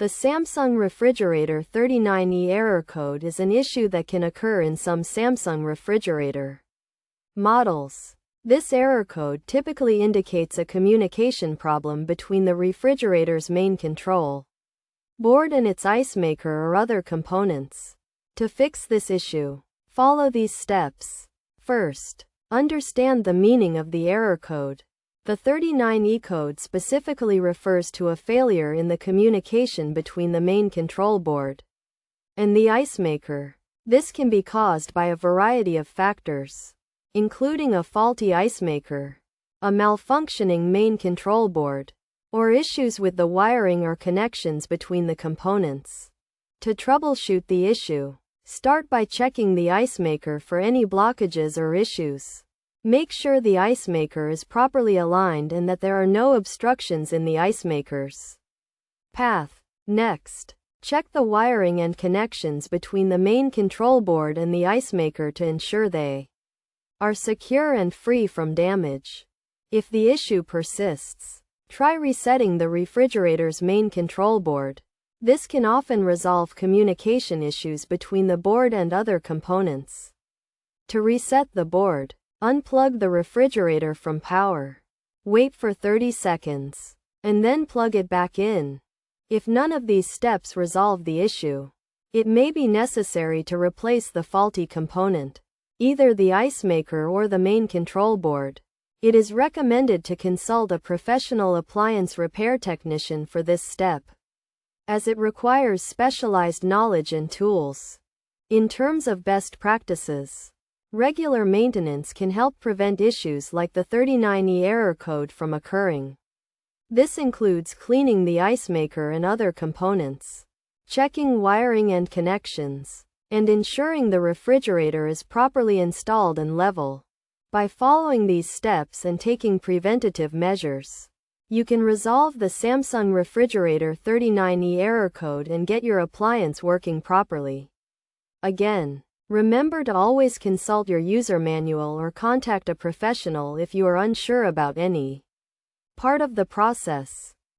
The Samsung Refrigerator 39E error code is an issue that can occur in some Samsung refrigerator models. This error code typically indicates a communication problem between the refrigerator's main control board and its ice maker or other components. To fix this issue, follow these steps. First, understand the meaning of the error code. The 39E code specifically refers to a failure in the communication between the main control board and the ice maker. This can be caused by a variety of factors, including a faulty ice maker, a malfunctioning main control board, or issues with the wiring or connections between the components. To troubleshoot the issue, start by checking the ice maker for any blockages or issues. Make sure the ice maker is properly aligned and that there are no obstructions in the ice maker's path. Next, check the wiring and connections between the main control board and the ice maker to ensure they are secure and free from damage. If the issue persists, try resetting the refrigerator's main control board. This can often resolve communication issues between the board and other components. To reset the board, unplug the refrigerator from power. Wait for 30 seconds, and then plug it back in. If none of these steps resolve the issue, it may be necessary to replace the faulty component, either the ice maker or the main control board. It is recommended to consult a professional appliance repair technician for this step, as it requires specialized knowledge and tools. In terms of best practices, regular maintenance can help prevent issues like the 39E error code from occurring. This includes cleaning the ice maker and other components, checking wiring and connections, and ensuring the refrigerator is properly installed and level. By following these steps and taking preventative measures, you can resolve the Samsung Refrigerator 39E error code and get your appliance working properly. Again, remember to always consult your user manual or contact a professional if you are unsure about any part of the process.